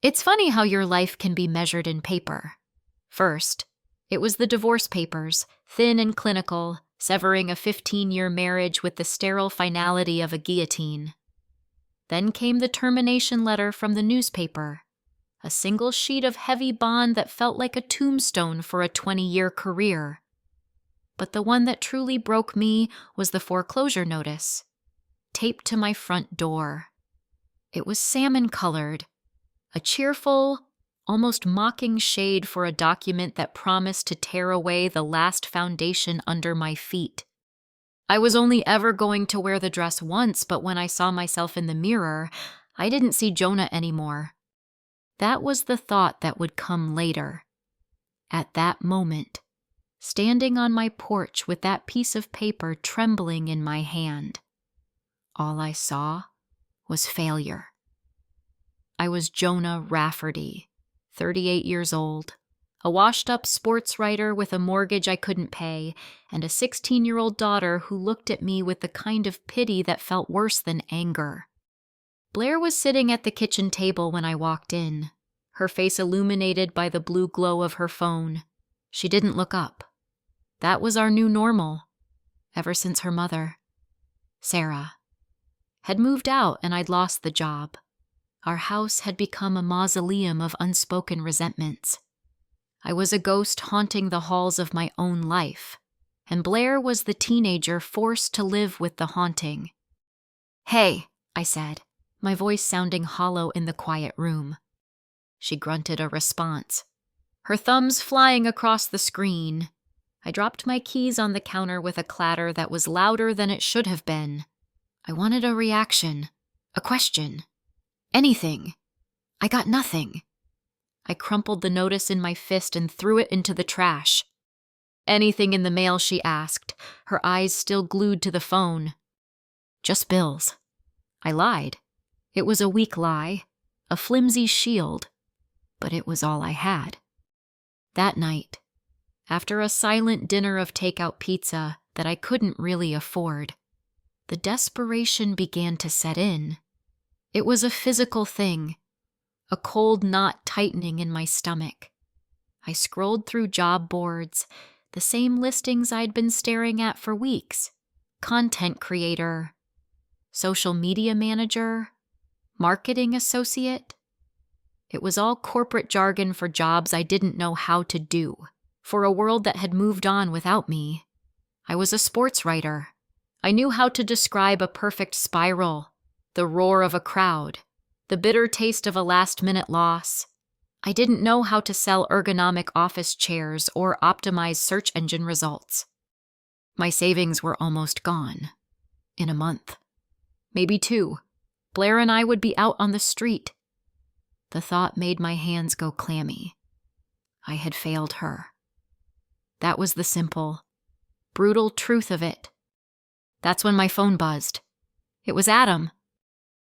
It's funny how your life can be measured in paper. First, it was the divorce papers, thin and clinical, severing a 15-year marriage with the sterile finality of a guillotine. Then came the termination letter from the newspaper, a single sheet of heavy bond that felt like a tombstone for a 20-year career. But the one that truly broke me was the foreclosure notice, taped to my front door. It was salmon-colored, a cheerful, almost mocking shade for a document that promised to tear away the last foundation under my feet. I was only ever going to wear the dress once, but when I saw myself in the mirror, I didn't see Jonah anymore. That was the thought that would come later. At that moment, standing on my porch with that piece of paper trembling in my hand, all I saw was failure. I was Jonah Rafferty, 38 years old, a washed-up sports writer with a mortgage I couldn't pay, and a 16-year-old daughter who looked at me with the kind of pity that felt worse than anger. Blair was sitting at the kitchen table when I walked in, her face illuminated by the blue glow of her phone. She didn't look up. That was our new normal, ever since her mother, Sarah, had moved out and I'd lost the job. Our house had become a mausoleum of unspoken resentments. I was a ghost haunting the halls of my own life, and Blair was the teenager forced to live with the haunting. "Hey," I said, my voice sounding hollow in the quiet room. She grunted a response, her thumbs flying across the screen. I dropped my keys on the counter with a clatter that was louder than it should have been. I wanted a reaction, a question. Anything. I got nothing. I crumpled the notice in my fist and threw it into the trash. "Anything in the mail?" she asked, her eyes still glued to the phone. "Just bills." I lied. It was a weak lie, a flimsy shield, but it was all I had. That night, after a silent dinner of takeout pizza that I couldn't really afford, the desperation began to set in. It was a physical thing, a cold knot tightening in my stomach. I scrolled through job boards, the same listings I'd been staring at for weeks. Content creator, social media manager, marketing associate. It was all corporate jargon for jobs I didn't know how to do, for a world that had moved on without me. I was a sports writer. I knew how to describe a perfect spiral, the roar of a crowd, the bitter taste of a last-minute loss. I didn't know how to sell ergonomic office chairs or optimize search engine results. My savings were almost gone. In a month. Maybe 2. Blair and I would be out on the street. The thought made my hands go clammy. I had failed her. That was the simple, brutal truth of it. That's when my phone buzzed. It was Adam.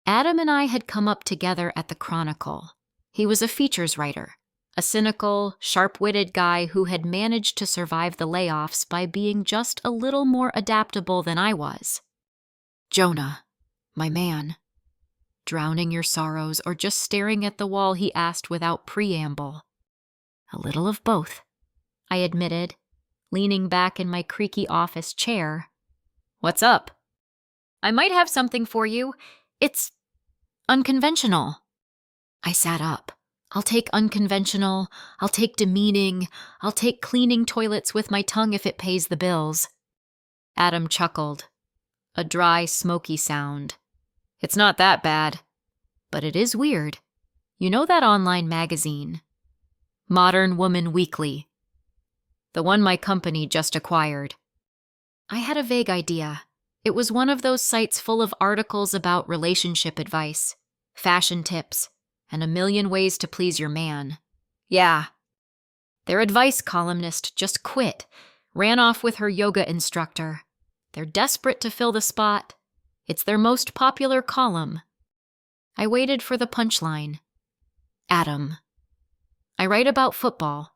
Adam and I had come up together at the Chronicle. He was a features writer, a cynical, sharp-witted guy who had managed to survive the layoffs by being just a little more adaptable than I was. "Jonah, my man. Drowning your sorrows or just staring at the wall?" he asked without preamble. "A little of both," I admitted, leaning back in my creaky office chair. "What's up?" "I might have something for you. It's unconventional." I sat up. I'll take unconventional, I'll take demeaning, I'll take cleaning toilets with my tongue if it pays the bills. Adam chuckled. A dry, smoky sound. "It's not that bad. But it is weird. You know that online magazine? Modern Woman Weekly. The one my company just acquired." I had a vague idea. It was one of those sites full of articles about relationship advice, fashion tips, and a million ways to please your man. Yeah. Their advice columnist just quit, ran off with her yoga instructor. They're desperate to fill the spot. It's their most popular column. I waited for the punchline. "Adam. I write about football.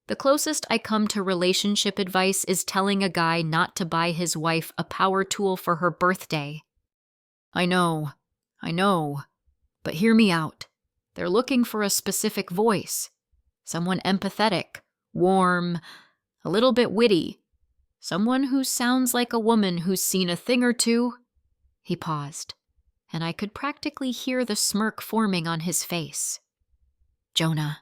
The closest I come to relationship advice is telling a guy not to buy his wife a power tool for her birthday. I know. But hear me out. They're looking for a specific voice, someone empathetic, warm, a little bit witty, someone who sounds like a woman who's seen a thing or two." He paused, and I could practically hear the smirk forming on his face. "Jonah,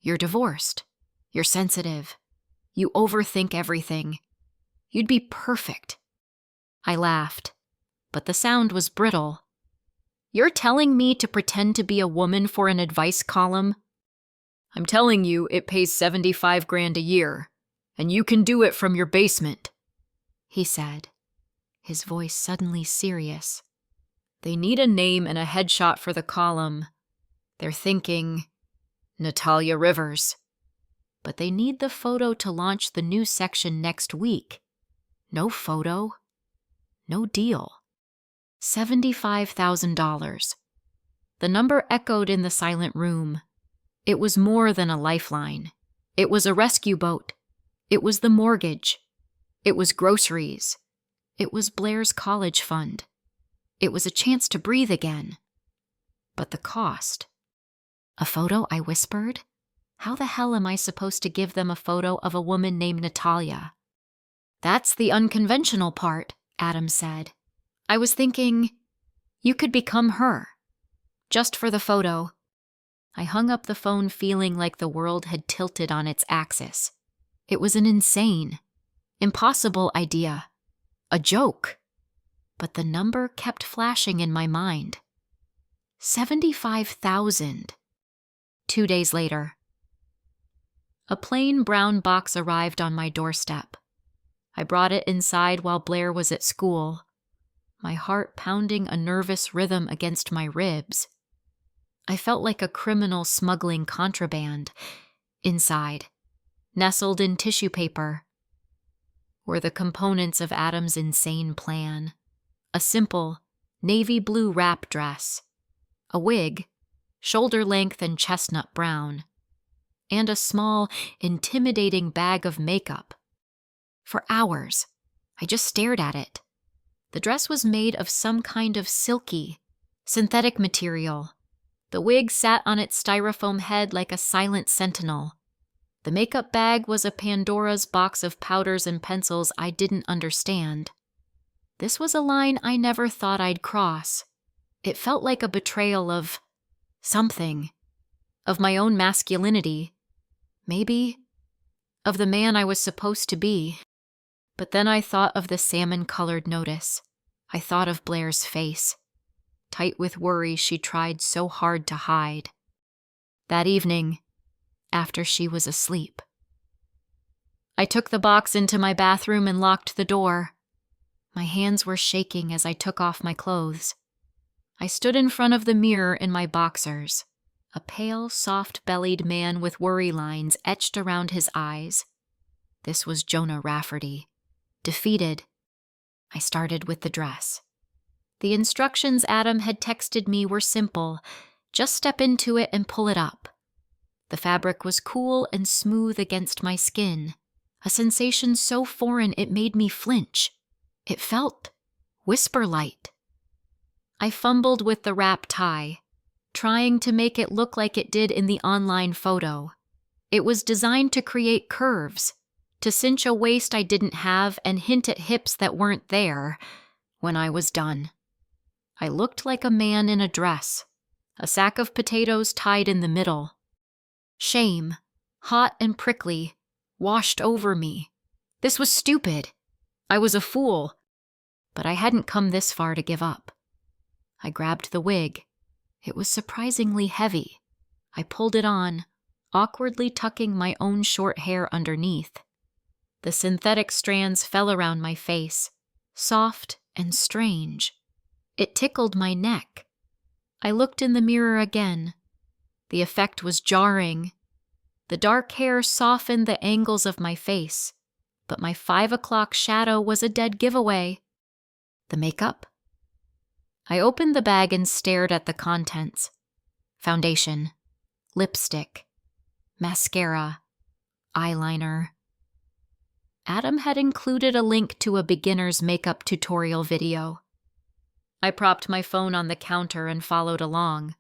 you're divorced. You're sensitive. You overthink everything. You'd be perfect." I laughed, but the sound was brittle. "You're telling me to pretend to be a woman for an advice column?" "I'm telling you it pays $75,000 a year, and you can do it from your basement," he said, his voice suddenly serious. "They need a name and a headshot for the column. They're thinking Natalia Rivers. But they need the photo to launch the new section next week. No photo. No deal. $75,000. The number echoed in the silent room. It was more than a lifeline. It was a rescue boat. It was the mortgage. It was groceries. It was Blair's college fund. It was a chance to breathe again. But the cost. "A photo?" I whispered. "How the hell am I supposed to give them a photo of a woman named Natalia?" "That's the unconventional part," Adam said. "I was thinking you could become her. Just for the photo." I hung up the phone feeling like the world had tilted on its axis. It was an insane, impossible idea. A joke. But the number kept flashing in my mind. 75,000. 2 days later. A plain brown box arrived on my doorstep. I brought it inside while Blair was at school, my heart pounding a nervous rhythm against my ribs. I felt like a criminal smuggling contraband. Inside, nestled in tissue paper, were the components of Adam's insane plan. A simple, navy blue wrap dress, a wig, shoulder length and chestnut brown, and a small, intimidating bag of makeup. For hours, I just stared at it. The dress was made of some kind of silky, synthetic material. The wig sat on its styrofoam head like a silent sentinel. The makeup bag was a Pandora's box of powders and pencils I didn't understand. This was a line I never thought I'd cross. It felt like a betrayal of something, of my own masculinity, maybe, of the man I was supposed to be. But then I thought of the salmon-colored notice. I thought of Blair's face, tight with worry she tried so hard to hide. That evening, after she was asleep, I took the box into my bathroom and locked the door. My hands were shaking as I took off my clothes. I stood in front of the mirror in my boxers, a pale, soft-bellied man with worry lines etched around his eyes. This was Jonah Rafferty. Defeated, I started with the dress. The instructions Adam had texted me were simple. Just step into it and pull it up. The fabric was cool and smooth against my skin, a sensation so foreign it made me flinch. It felt whisper-light. I fumbled with the wrap tie, trying to make it look like it did in the online photo. It was designed to create curves, to cinch a waist I didn't have and hint at hips that weren't there. When I was done, I looked like a man in a dress, a sack of potatoes tied in the middle. Shame, hot and prickly, washed over me. This was stupid. I was a fool. But I hadn't come this far to give up. I grabbed the wig. It was surprisingly heavy. I pulled it on, awkwardly tucking my own short hair underneath. The synthetic strands fell around my face, soft and strange. It tickled my neck. I looked in the mirror again. The effect was jarring. The dark hair softened the angles of my face, but my 5 o'clock shadow was a dead giveaway. The makeup? I opened the bag and stared at the contents. Foundation, lipstick, mascara, eyeliner. Adam had included a link to a beginner's makeup tutorial video. I propped my phone on the counter and followed along.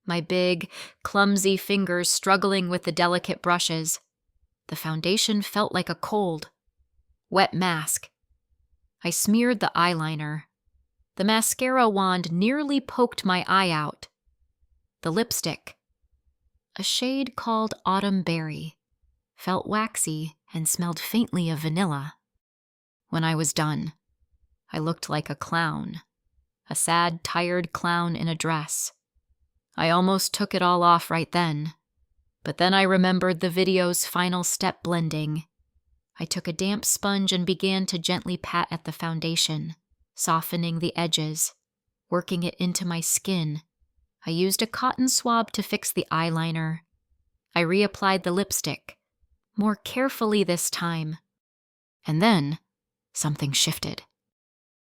my big, clumsy fingers struggling with the delicate brushes. The foundation felt like a cold, wet mask. I smeared the eyeliner. The mascara wand nearly poked my eye out. The lipstick, a shade called Autumn Berry, felt waxy and smelled faintly of vanilla. When I was done, I looked like a clown, a sad, tired clown in a dress. I almost took it all off right then, but then I remembered the video's final step blending. I took a damp sponge and began to gently pat at the foundation, softening the edges, working it into my skin. I used a cotton swab to fix the eyeliner. I reapplied the lipstick, more carefully this time. And then, something shifted.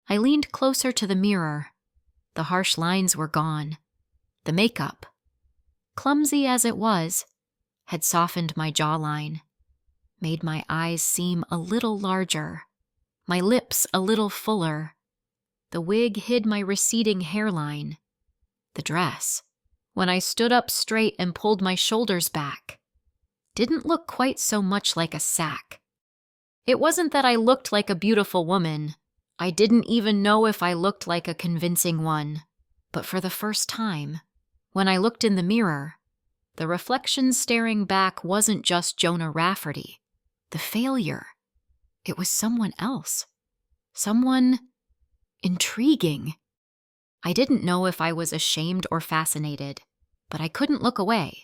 I leaned closer to the mirror. The harsh lines were gone. The makeup, clumsy as it was, had softened my jawline, made my eyes seem a little larger, my lips a little fuller. The wig hid my receding hairline. The dress, when I stood up straight and pulled my shoulders back, didn't look quite so much like a sack. It wasn't that I looked like a beautiful woman. I didn't even know if I looked like a convincing one. But for the first time, when I looked in the mirror, the reflection staring back wasn't just Jonah Rafferty, the failure. It was someone else. Someone intriguing. I didn't know if I was ashamed or fascinated, but I couldn't look away.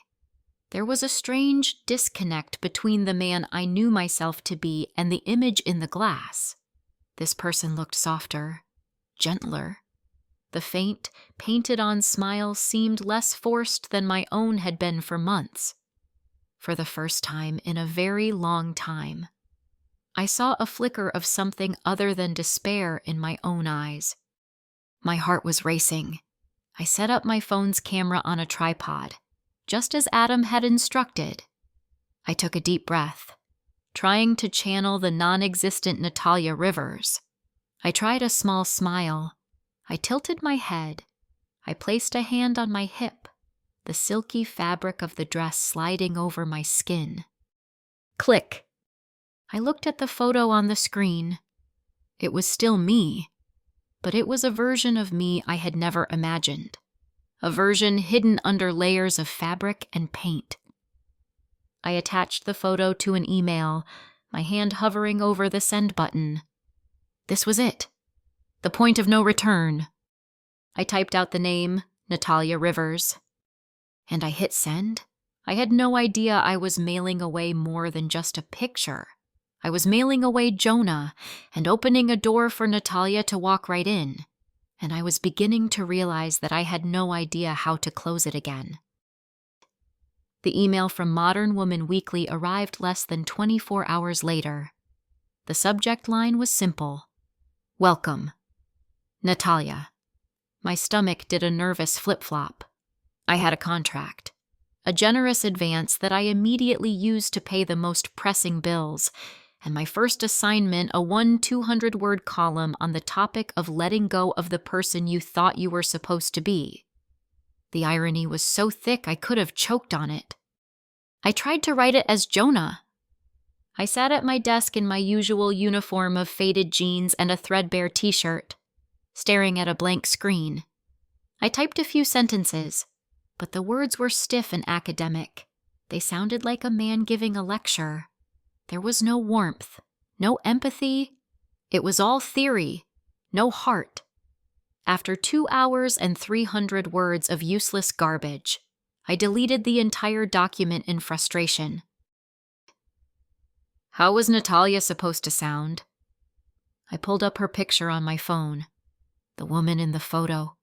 There was a strange disconnect between the man I knew myself to be and the image in the glass. This person looked softer, gentler. The faint, painted-on smile seemed less forced than my own had been for months. For the first time in a very long time, I saw a flicker of something other than despair in my own eyes. My heart was racing. I set up my phone's camera on a tripod, just as Adam had instructed. I took a deep breath, trying to channel the non-existent Natalia Rivers. I tried a small smile. I tilted my head. I placed a hand on my hip, the silky fabric of the dress sliding over my skin. Click. I looked at the photo on the screen. It was still me, but it was a version of me I had never imagined, a version hidden under layers of fabric and paint. I attached the photo to an email, my hand hovering over the send button. This was it. The point of no return. I typed out the name, Natalia Rivers, and I hit send. I had no idea I was mailing away more than just a picture. I was mailing away Jonah and opening a door for Natalia to walk right in, and I was beginning to realize that I had no idea how to close it again. The email from Modern Woman Weekly arrived less than 24 hours later. The subject line was simple. Welcome. Natalia. My stomach did a nervous flip-flop. I had a contract, a generous advance that I immediately used to pay the most pressing bills, and my first assignment, a 200-word column on the topic of letting go of the person you thought you were supposed to be. The irony was so thick I could have choked on it. I tried to write it as Jonah. I sat at my desk in my usual uniform of faded jeans and a threadbare t-shirt, staring at a blank screen. I typed a few sentences, but the words were stiff and academic. They sounded like a man giving a lecture. There was no warmth, no empathy. It was all theory, no heart. After 2 hours and 300 words of useless garbage, I deleted the entire document in frustration. How was Natalia supposed to sound? I pulled up her picture on my phone. The woman in the photo.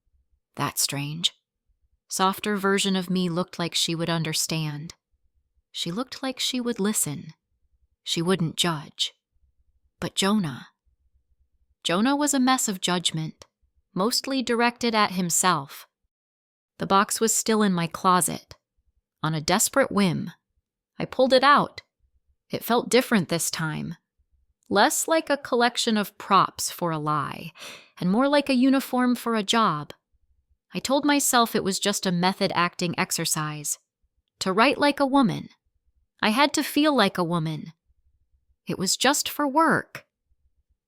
That's strange. Softer version of me looked like she would understand. She looked like she would listen. She wouldn't judge. But Jonah. Jonah was a mess of judgment, mostly directed at himself. The box was still in my closet. On a desperate whim, I pulled it out. It felt different this time. Less like a collection of props for a lie, and more like a uniform for a job. I told myself it was just a method acting exercise. To write like a woman. I had to feel like a woman. It was just for work.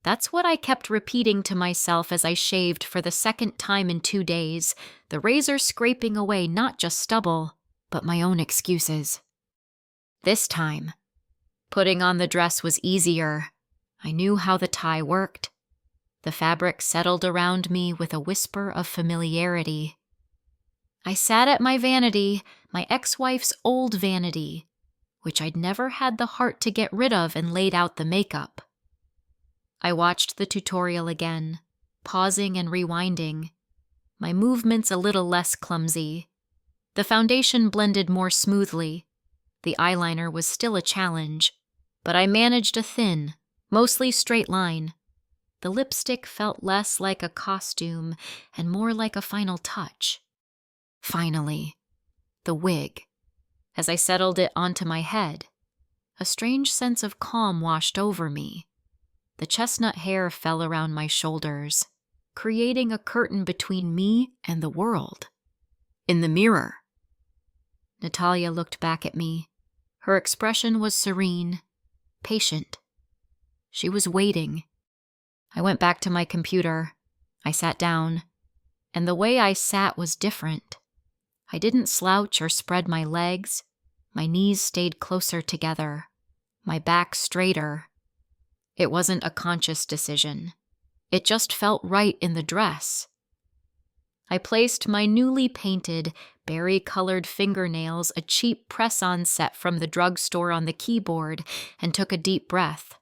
That's what I kept repeating to myself as I shaved for the second time in 2 days, the razor scraping away not just stubble, but my own excuses. This time, putting on the dress was easier. I knew how the tie worked. The fabric settled around me with a whisper of familiarity. I sat at my vanity, my ex-wife's old vanity, which I'd never had the heart to get rid of, and laid out the makeup. I watched the tutorial again, pausing and rewinding, my movements a little less clumsy. The foundation blended more smoothly. The eyeliner was still a challenge, but I managed a thin, mostly straight line. The lipstick felt less like a costume and more like a final touch. Finally, the wig. As I settled it onto my head, a strange sense of calm washed over me. The chestnut hair fell around my shoulders, creating a curtain between me and the world. In the mirror, Natalia looked back at me. Her expression was serene, patient. She was waiting. I went back to my computer. I sat down, and the way I sat was different. I didn't slouch or spread my legs. My knees stayed closer together, my back straighter. It wasn't a conscious decision. It just felt right in the dress. I placed my newly painted, berry-colored fingernails, a cheap press-on set from the drugstore, on the keyboard, and took a deep breath,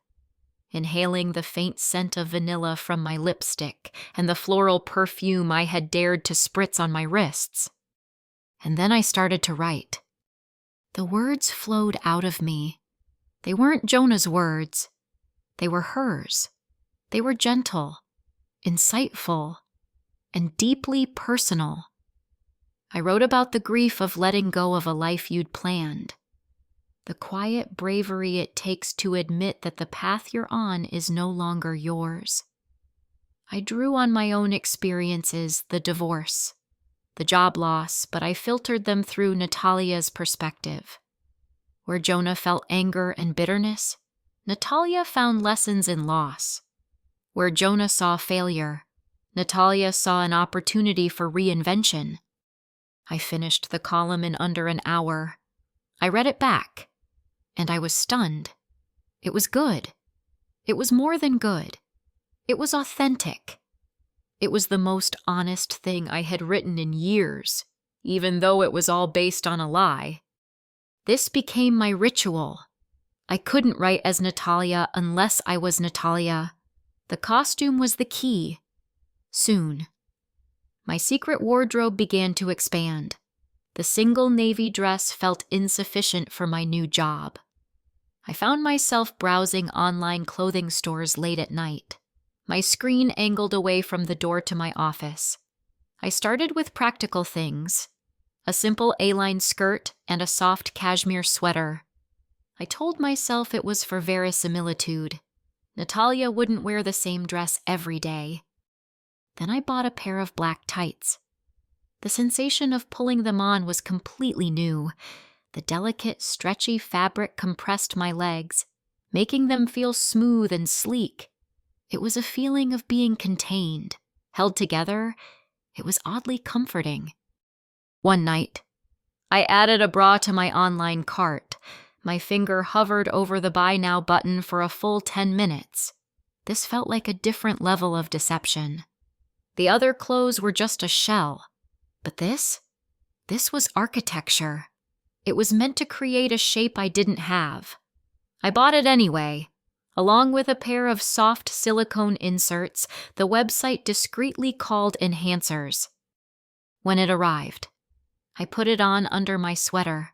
inhaling the faint scent of vanilla from my lipstick and the floral perfume I had dared to spritz on my wrists. And then I started to write. The words flowed out of me. They weren't Jonah's words. They were hers. They were gentle, insightful, and deeply personal. I wrote about the grief of letting go of a life you'd planned, the quiet bravery it takes to admit that the path you're on is no longer yours. I drew on my own experiences, the divorce, the job loss, but I filtered them through Natalia's perspective. Where Jonah felt anger and bitterness, Natalia found lessons in loss. Where Jonah saw failure, Natalia saw an opportunity for reinvention. I finished the column in under an hour. I read it back, and I was stunned. It was good. It was more than good. It was authentic. It was the most honest thing I had written in years, even though it was all based on a lie. This became my ritual. I couldn't write as Natalia unless I was Natalia. The costume was the key. Soon, my secret wardrobe began to expand. The single navy dress felt insufficient for my new job. I found myself browsing online clothing stores late at night, my screen angled away from the door to my office. I started with practical things, a simple A-line skirt and a soft cashmere sweater. I told myself it was for verisimilitude. Natalia wouldn't wear the same dress every day. Then I bought a pair of black tights. The sensation of pulling them on was completely new. The delicate, stretchy fabric compressed my legs, making them feel smooth and sleek. It was a feeling of being contained, held together. It was oddly comforting. One night, I added a bra to my online cart. My finger hovered over the Buy Now button for a full 10 minutes. This felt like a different level of deception. The other clothes were just a shell. But this was architecture. It was meant to create a shape I didn't have. I bought it anyway. Along with a pair of soft silicone inserts, the website discreetly called enhancers. When it arrived, I put it on under my sweater.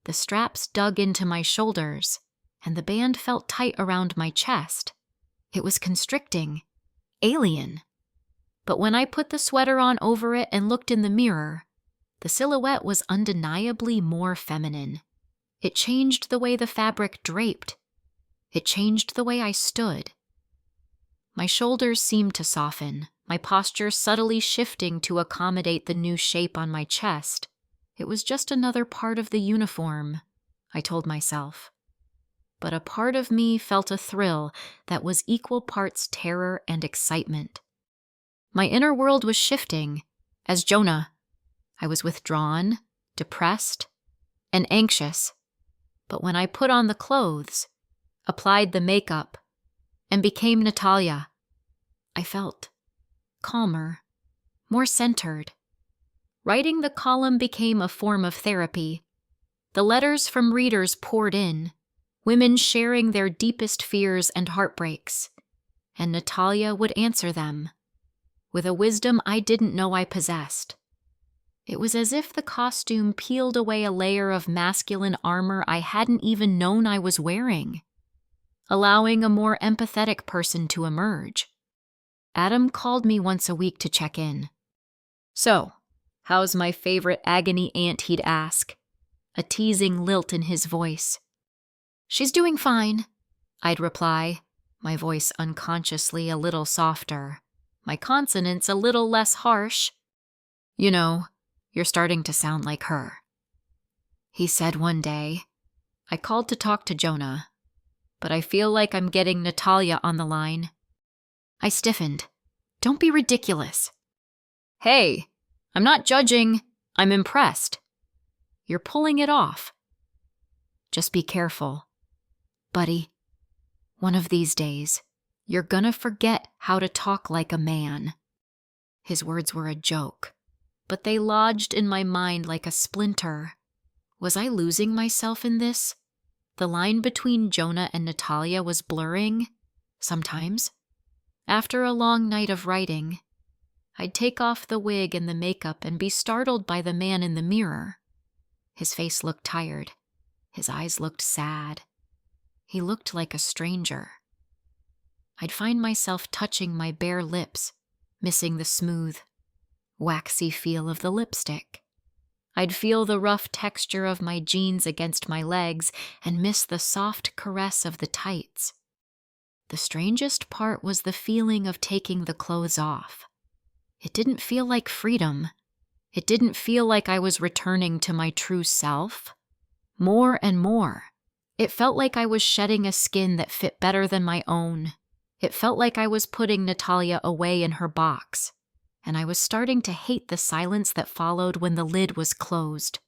The straps dug into my shoulders, and the band felt tight around my chest. It was constricting, alien. But when I put the sweater on over it and looked in the mirror, the silhouette was undeniably more feminine. It changed the way the fabric draped. It changed the way I stood. My shoulders seemed to soften, my posture subtly shifting to accommodate the new shape on my chest. It was just another part of the uniform, I told myself. But a part of me felt a thrill that was equal parts terror and excitement. My inner world was shifting. As Jonah, I was withdrawn, depressed, and anxious. But when I put on the clothes, applied the makeup, and became Natalia, I felt calmer, more centered. Writing the column became a form of therapy. The letters from readers poured in, women sharing their deepest fears and heartbreaks, and Natalia would answer them with a wisdom I didn't know I possessed. It was as if the costume peeled away a layer of masculine armor I hadn't even known I was wearing, allowing a more empathetic person to emerge. Adam called me once a week to check in. "So, how's my favorite agony aunt?" he'd ask, a teasing lilt in his voice. "She's doing fine," I'd reply, my voice unconsciously a little softer, my consonants a little less harsh. "You know, you're starting to sound like her," he said one day. I called to talk to Jonah, but I feel like I'm getting Natalia on the line. I stiffened. "Don't be ridiculous." "Hey, I'm not judging. I'm impressed. You're pulling it off. Just be careful. Buddy, one of these days, you're gonna forget how to talk like a man." His words were a joke, but they lodged in my mind like a splinter. Was I losing myself in this? The line between Jonah and Natalia was blurring, sometimes. After a long night of writing, I'd take off the wig and the makeup and be startled by the man in the mirror. His face looked tired. His eyes looked sad. He looked like a stranger. I'd find myself touching my bare lips, missing the smooth, waxy feel of the lipstick. I'd feel the rough texture of my jeans against my legs and miss the soft caress of the tights. The strangest part was the feeling of taking the clothes off. It didn't feel like freedom. It didn't feel like I was returning to my true self. More and more, it felt like I was shedding a skin that fit better than my own. It felt like I was putting Natalia away in her box, and I was starting to hate the silence that followed when the lid was closed.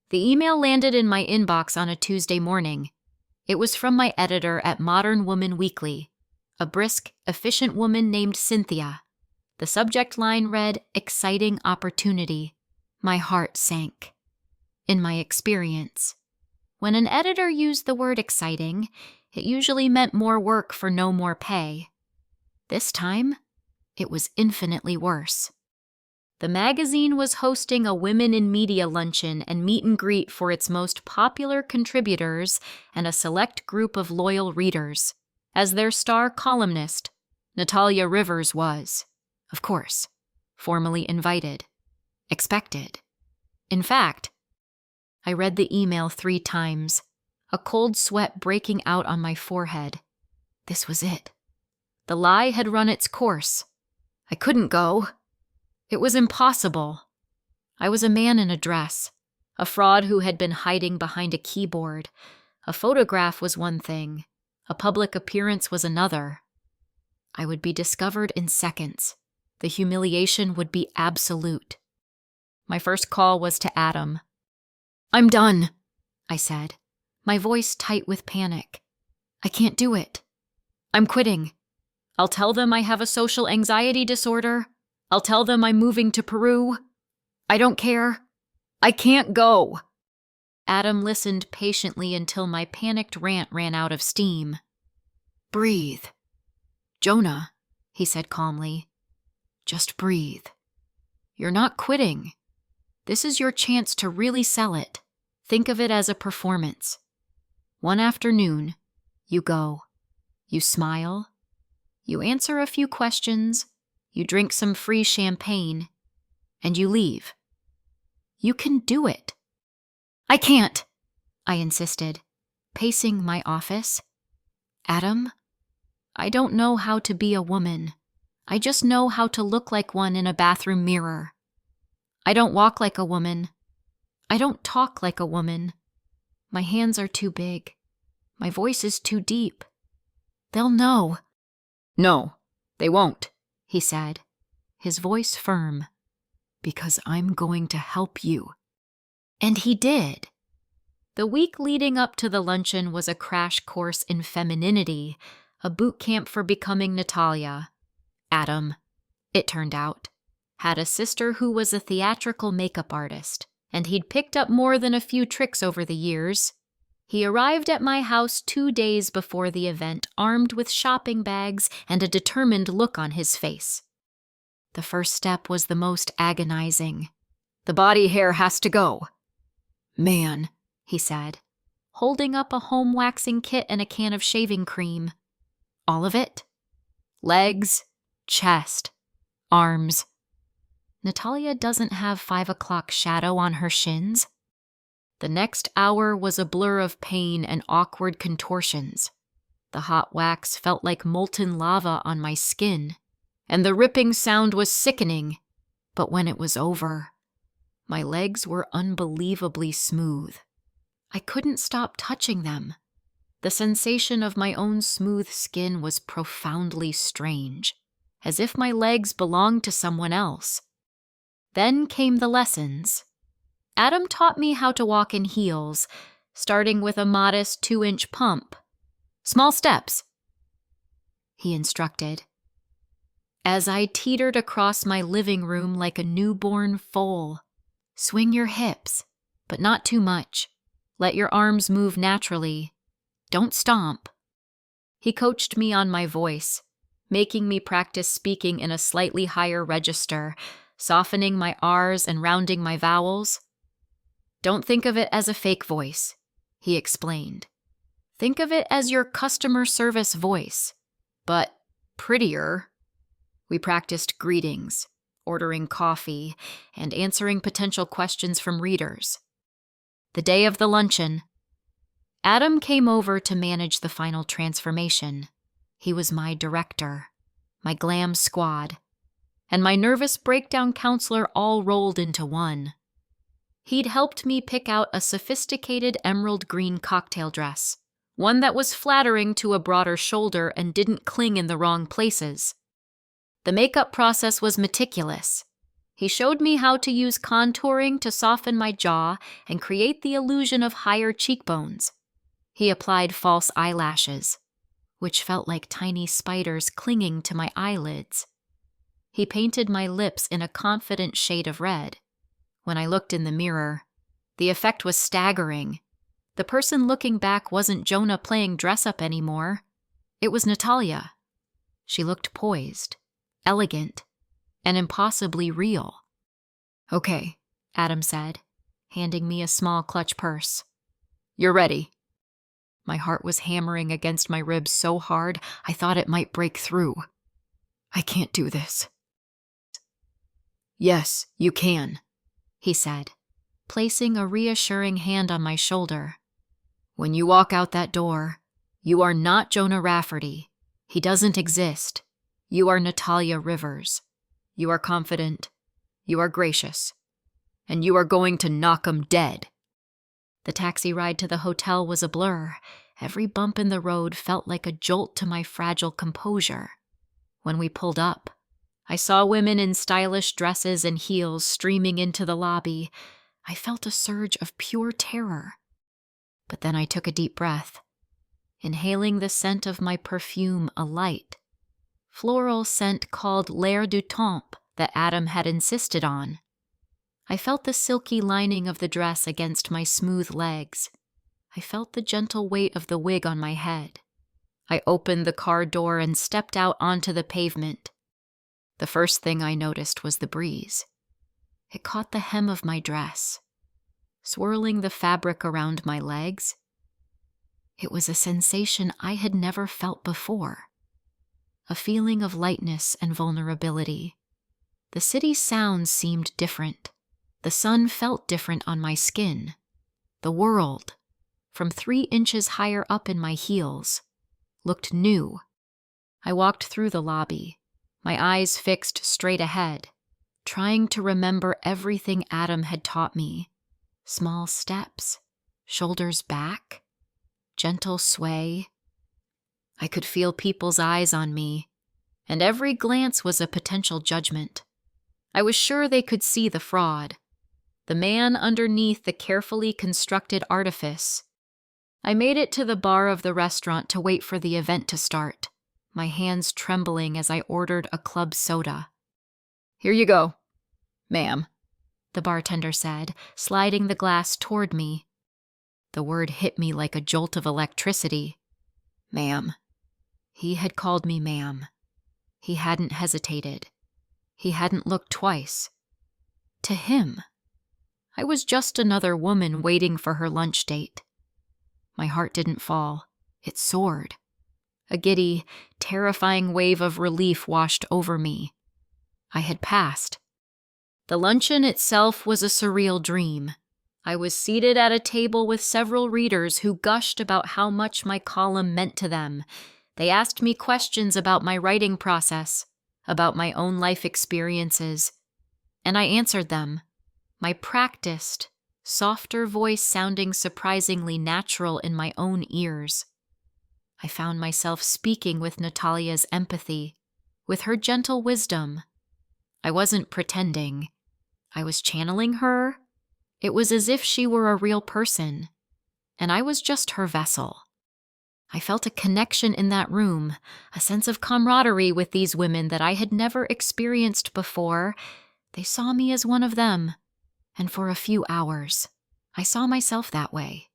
The email landed in my inbox on a Tuesday morning. It was from my editor at Modern Woman Weekly, a brisk, efficient woman named Cynthia. The subject line read, "Exciting opportunity." My heart sank. In my experience, when an editor used the word exciting, it usually meant more work for no more pay. This time, it was infinitely worse. The magazine was hosting a Women in Media luncheon and meet and greet for its most popular contributors and a select group of loyal readers. As their star columnist, Natalia Rivers was, of course, formally invited, expected. In fact, I read the email 3 times, a cold sweat breaking out on my forehead. This was it. The lie had run its course. I couldn't go. It was impossible. I was a man in a dress, a fraud who had been hiding behind a keyboard. A photograph was one thing, a public appearance was another. I would be discovered in seconds. The humiliation would be absolute. My first call was to Adam. "I'm done," I said, my voice tight with panic. "I can't do it. I'm quitting. I'll tell them I have a social anxiety disorder. I'll tell them I'm moving to Peru. I don't care. I can't go." Adam listened patiently until my panicked rant ran out of steam. "Breathe. Jonah," he said calmly. "Just breathe. You're not quitting. This is your chance to really sell it. Think of it as a performance. One afternoon, you go. You smile. You answer a few questions. You drink some free champagne. And you leave. You can do it." "I can't," I insisted, pacing my office. "Adam, I don't know how to be a woman. I just know how to look like one in a bathroom mirror. I don't walk like a woman. I don't talk like a woman. My hands are too big. My voice is too deep. They'll know." "No, they won't," he said, his voice firm. "because I'm going to help you." And he did. The week leading up to the luncheon was a crash course in femininity, a boot camp for becoming Natalia. Adam, it turned out, had a sister who was a theatrical makeup artist, and he'd picked up more than a few tricks over the years. He arrived at my house 2 days before the event, armed with shopping bags and a determined look on his face. The first step was the most agonizing. "The body hair has to go." "Man," he said, holding up a home waxing kit and a can of shaving cream. "All of it? Legs, chest, arms. Natalia doesn't have 5 o'clock shadow on her shins." The next hour was a blur of pain and awkward contortions. The hot wax felt like molten lava on my skin, and the ripping sound was sickening. But when it was over, my legs were unbelievably smooth. I couldn't stop touching them. The sensation of my own smooth skin was profoundly strange, as if my legs belonged to someone else. Then came the lessons. Adam taught me how to walk in heels, starting with a modest 2-inch pump. "Small steps," he instructed. As I teetered across my living room like a newborn foal, "Swing your hips, but not too much. Let your arms move naturally. Don't stomp." He coached me on my voice, making me practice speaking in a slightly higher register, softening my R's and rounding my vowels. "Don't think of it as a fake voice," he explained. "Think of it as your customer service voice, but prettier." We practiced greetings, ordering coffee, and answering potential questions from readers. The day of the luncheon, Adam came over to manage the final transformation. He was my director, my glam squad, and my nervous breakdown counselor all rolled into one. He'd helped me pick out a sophisticated emerald green cocktail dress, one that was flattering to a broader shoulder and didn't cling in the wrong places. The makeup process was meticulous. He showed me how to use contouring to soften my jaw and create the illusion of higher cheekbones. He applied false eyelashes, which felt like tiny spiders clinging to my eyelids. He painted my lips in a confident shade of red. When I looked in the mirror, the effect was staggering. The person looking back wasn't Jonah playing dress-up anymore. It was Natalia. She looked poised, elegant, and impossibly real. "Okay," Adam said, handing me a small clutch purse. "You're ready." My heart was hammering against my ribs so hard I thought it might break through. "I can't do this." "Yes, you can," he said, placing a reassuring hand on my shoulder. "When you walk out that door, you are not Jonah Rafferty. He doesn't exist. You are Natalia Rivers. You are confident. You are gracious. And you are going to knock 'em dead." The taxi ride to the hotel was a blur. Every bump in the road felt like a jolt to my fragile composure. When we pulled up, I saw women in stylish dresses and heels streaming into the lobby. I felt a surge of pure terror. But then I took a deep breath, inhaling the scent of my perfume, a light, floral scent called L'air du temps that Adam had insisted on. I felt the silky lining of the dress against my smooth legs. I felt the gentle weight of the wig on my head. I opened the car door and stepped out onto the pavement. The first thing I noticed was the breeze. It caught the hem of my dress, swirling the fabric around my legs. It was a sensation I had never felt before, a feeling of lightness and vulnerability. The city's sounds seemed different. The sun felt different on my skin. The world, from 3 inches higher up in my heels, looked new. I walked through the lobby, my eyes fixed straight ahead, trying to remember everything Adam had taught me. Small steps, shoulders back, gentle sway. I could feel people's eyes on me, and every glance was a potential judgment. I was sure they could see the fraud, the man underneath the carefully constructed artifice. I made it to the bar of the restaurant to wait for the event to start, my hands trembling as I ordered a club soda. "Here you go, ma'am," the bartender said, sliding the glass toward me. The word hit me like a jolt of electricity. Ma'am. He had called me ma'am. He hadn't hesitated. He hadn't looked twice. To him, I was just another woman waiting for her lunch date. My heart didn't fall. It soared. A giddy, terrifying wave of relief washed over me. I had passed. The luncheon itself was a surreal dream. I was seated at a table with several readers who gushed about how much my column meant to them. They asked me questions about my writing process, about my own life experiences, and I answered them, my practiced, softer voice sounding surprisingly natural in my own ears. I found myself speaking with Natalia's empathy, with her gentle wisdom. I wasn't pretending. I was channeling her. It was as if she were a real person, and I was just her vessel. I felt a connection in that room, a sense of camaraderie with these women that I had never experienced before. They saw me as one of them, and for a few hours, I saw myself that way,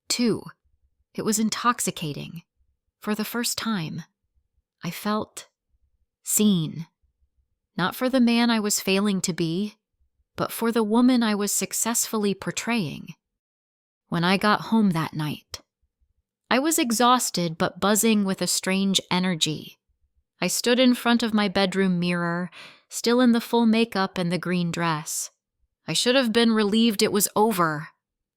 too. It was intoxicating. For the first time, I felt seen. Not for the man I was failing to be, but for the woman I was successfully portraying. When I got home that night, I was exhausted but buzzing with a strange energy. I stood in front of my bedroom mirror, still in the full makeup and the green dress. I should have been relieved it was over.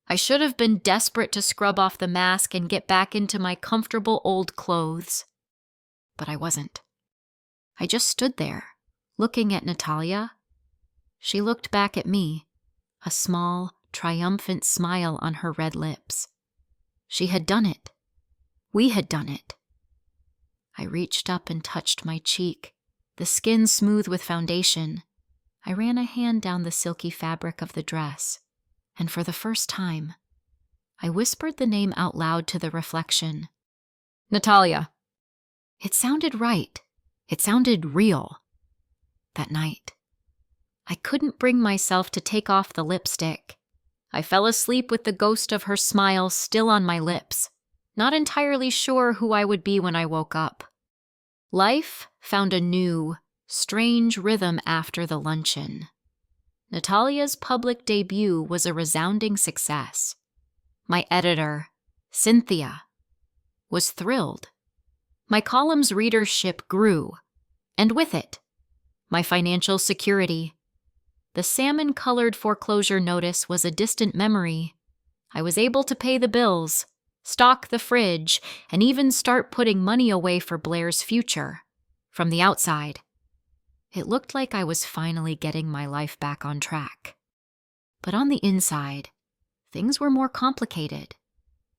I should have been desperate to scrub off the mask and get back into my comfortable old clothes. But I wasn't. I just stood there, looking at Natalia. She looked back at me, a small, triumphant smile on her red lips. She had done it. We had done it. I reached up and touched my cheek, the skin smooth with foundation. I ran a hand down the silky fabric of the dress, and for the first time, I whispered the name out loud to the reflection. "Natalia." It sounded right. It sounded real. That night, I couldn't bring myself to take off the lipstick. I fell asleep with the ghost of her smile still on my lips, not entirely sure who I would be when I woke up. Life found a new, strange rhythm after the luncheon. Natalia's public debut was a resounding success. My editor, Cynthia, was thrilled. My column's readership grew, and with it, my financial security. The salmon-colored foreclosure notice was a distant memory. I was able to pay the bills, stock the fridge, and even start putting money away for Blair's future. From the outside, it looked like I was finally getting my life back on track. But on the inside, things were more complicated.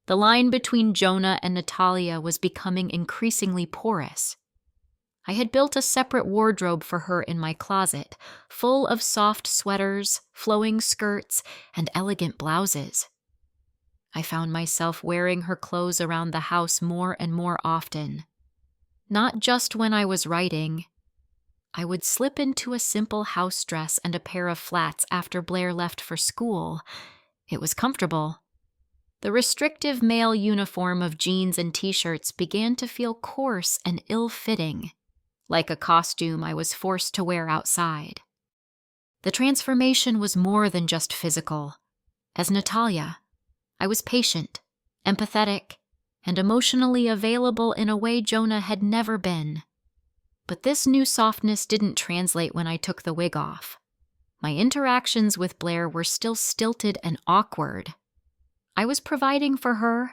The line between Jonah and Natalia was becoming increasingly porous. I had built a separate wardrobe for her in my closet, full of soft sweaters, flowing skirts, and elegant blouses. I found myself wearing her clothes around the house more and more often. Not just when I was writing. I would slip into a simple house dress and a pair of flats after Blair left for school. It was comfortable. The restrictive male uniform of jeans and t-shirts began to feel coarse and ill-fitting, like a costume I was forced to wear outside. The transformation was more than just physical. As Natalia, I was patient, empathetic, and emotionally available in a way Jonah had never been. But this new softness didn't translate when I took the wig off. My interactions with Blair were still stilted and awkward. I was providing for her,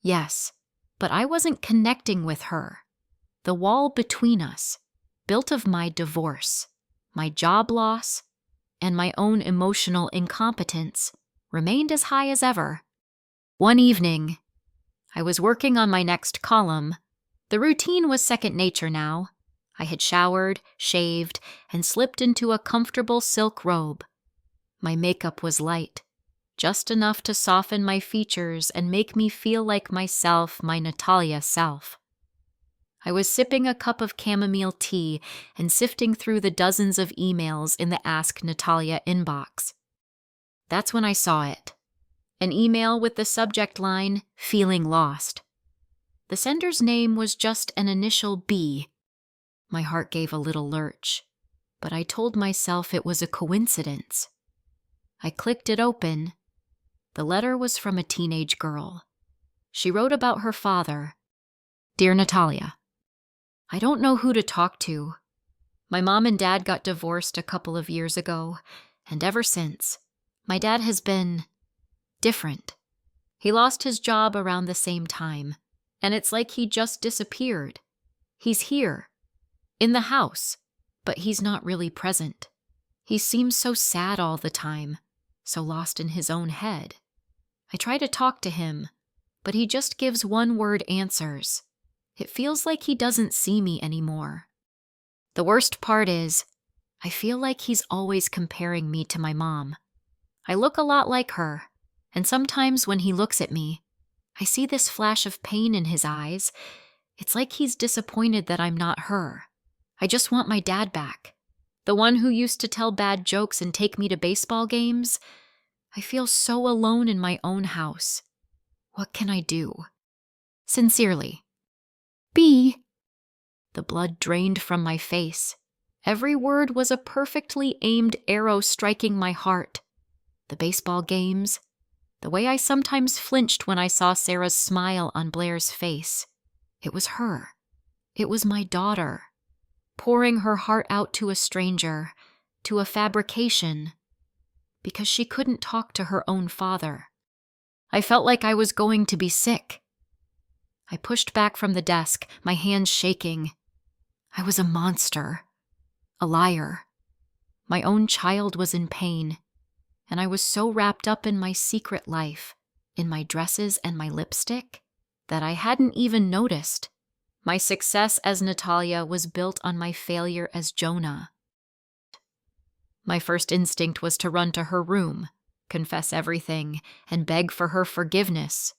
yes, but I wasn't connecting with her. The wall between us, built of my divorce, my job loss, and my own emotional incompetence, remained as high as ever. One evening, I was working on my next column. The routine was second nature now. I had showered, shaved, and slipped into a comfortable silk robe. My makeup was light, just enough to soften my features and make me feel like myself, my Natalia self. I was sipping a cup of chamomile tea and sifting through the dozens of emails in the Ask Natalia inbox. That's when I saw it. An email with the subject line, "Feeling Lost." The sender's name was just an initial B. My heart gave a little lurch, but I told myself it was a coincidence. I clicked it open. The letter was from a teenage girl. She wrote about her father. "Dear Natalia, I don't know who to talk to. My mom and dad got divorced a couple of years ago, and ever since, my dad has been different. He lost his job around the same time, and it's like he just disappeared. He's here, in the house, but he's not really present. He seems so sad all the time, so lost in his own head. I try to talk to him, but he just gives one-word answers. It feels like he doesn't see me anymore. The worst part is, I feel like he's always comparing me to my mom. I look a lot like her, and sometimes when he looks at me, I see this flash of pain in his eyes. It's like he's disappointed that I'm not her. I just want my dad back. The one who used to tell bad jokes and take me to baseball games. I feel so alone in my own house. What can I do? Sincerely, B." The blood drained from my face. Every word was a perfectly aimed arrow striking my heart. The baseball games, the way I sometimes flinched when I saw Sarah's smile on Blair's face. It was her. It was my daughter, pouring her heart out to a stranger, to a fabrication, because she couldn't talk to her own father. I felt like I was going to be sick. I pushed back from the desk, my hands shaking. I was a monster, a liar. My own child was in pain, and I was so wrapped up in my secret life, in my dresses and my lipstick, that I hadn't even noticed. My success as Natalia was built on my failure as Jonah. My first instinct was to run to her room, confess everything, and beg for her forgiveness.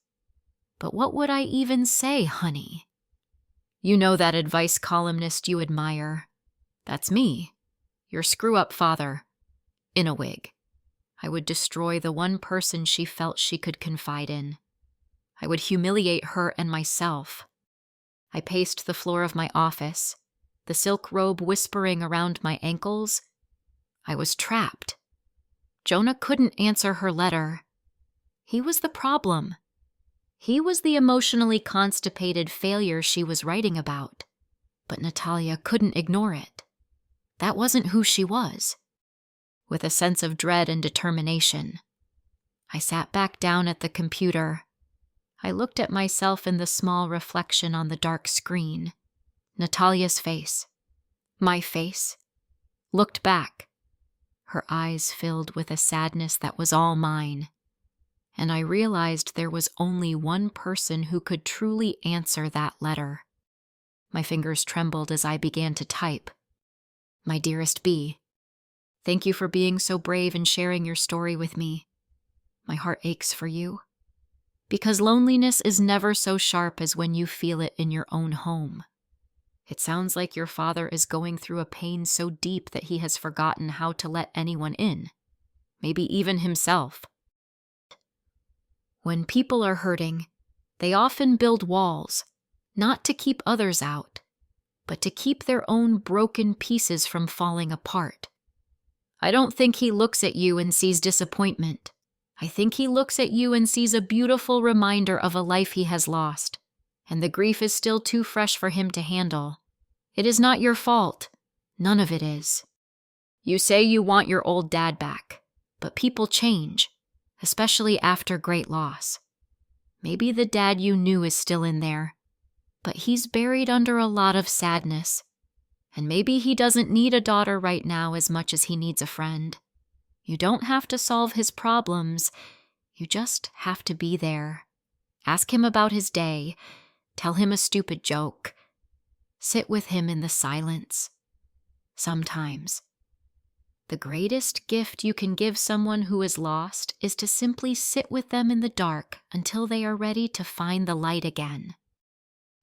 But what would I even say, honey? You know that advice columnist you admire. That's me, your screw-up father, in a wig. I would destroy the one person she felt she could confide in. I would humiliate her and myself. I paced the floor of my office, the silk robe whispering around my ankles. I was trapped. Jonah couldn't answer her letter. He was the problem. He was the emotionally constipated failure she was writing about. But Natalia couldn't ignore it. That wasn't who she was. With a sense of dread and determination, I sat back down at the computer. I looked at myself in the small reflection on the dark screen. Natalia's face, my face, looked back. Her eyes filled with a sadness that was all mine. And I realized there was only one person who could truly answer that letter. My fingers trembled as I began to type. My dearest B, thank you for being so brave and sharing your story with me. My heart aches for you. Because loneliness is never so sharp as when you feel it in your own home. It sounds like your father is going through a pain so deep that he has forgotten how to let anyone in, maybe even himself. When people are hurting, they often build walls, not to keep others out, but to keep their own broken pieces from falling apart. I don't think he looks at you and sees disappointment. I think he looks at you and sees a beautiful reminder of a life he has lost, and the grief is still too fresh for him to handle. It is not your fault. None of it is. You say you want your old dad back, but people change, especially after great loss. Maybe the dad you knew is still in there, but he's buried under a lot of sadness, And maybe he doesn't need a daughter right now as much as he needs a friend. You don't have to solve his problems. You just have to be there. Ask him about his day. Tell him a stupid joke. Sit with him in the silence. Sometimes. The greatest gift you can give someone who is lost is to simply sit with them in the dark until they are ready to find the light again.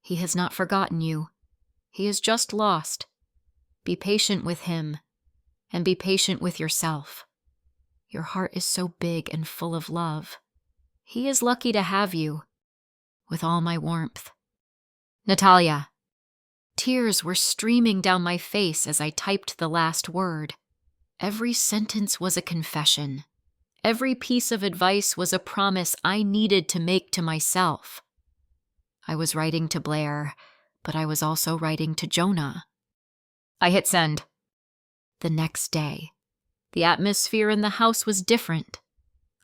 He has not forgotten you. He is just lost. Be patient with him, and be patient with yourself. Your heart is so big and full of love. He is lucky to have you, with all my warmth. Natalia. Tears were streaming down my face as I typed the last word. Every sentence was a confession. Every piece of advice was a promise I needed to make to myself. I was writing to Blair, but I was also writing to Jonah. I hit send. The next day, the atmosphere in the house was different.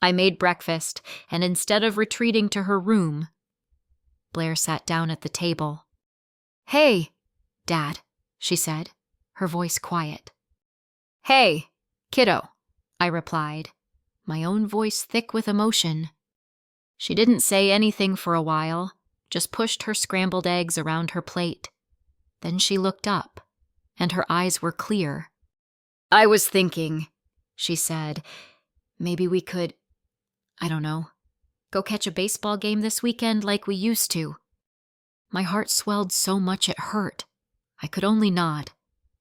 I made breakfast, and instead of retreating to her room, Blair sat down at the table. "Hey, Dad," she said, her voice quiet. "Hey, kiddo," I replied, my own voice thick with emotion. She didn't say anything for a while, just pushed her scrambled eggs around her plate. Then she looked up, and her eyes were clear. "I was thinking," she said, "maybe we could, I don't know, go catch a baseball game this weekend like we used to." My heart swelled so much it hurt. I could only nod,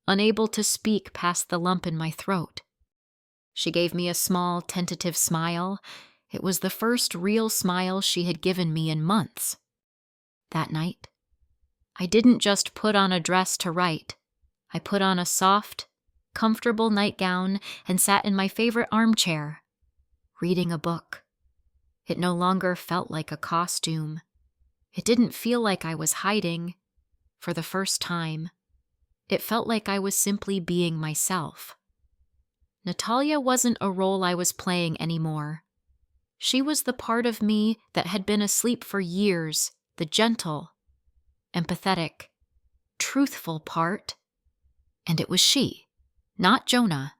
unable to speak past the lump in my throat. She gave me a small, tentative smile. It was the first real smile she had given me in months. That night, I didn't just put on a dress to write. I put on a soft, comfortable nightgown and sat in my favorite armchair, reading a book. It no longer felt like a costume. It didn't feel like I was hiding. For the first time, it felt like I was simply being myself. Natalia wasn't a role I was playing anymore. She was the part of me that had been asleep for years, the gentle, empathetic, truthful part. And it was she, not Jonah,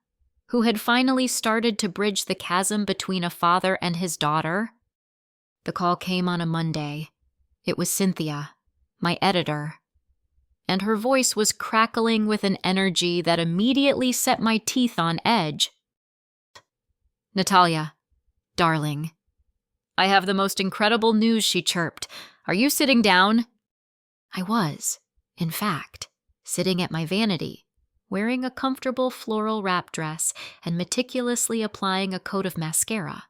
who had finally started to bridge the chasm between a father and his daughter. The call came on a Monday. It was Cynthia, my editor, and her voice was crackling with an energy that immediately set my teeth on edge. "Natalia, darling, I have the most incredible news," she chirped. "Are you sitting down?" I was, in fact, sitting at my vanity, wearing a comfortable floral wrap dress and meticulously applying a coat of mascara.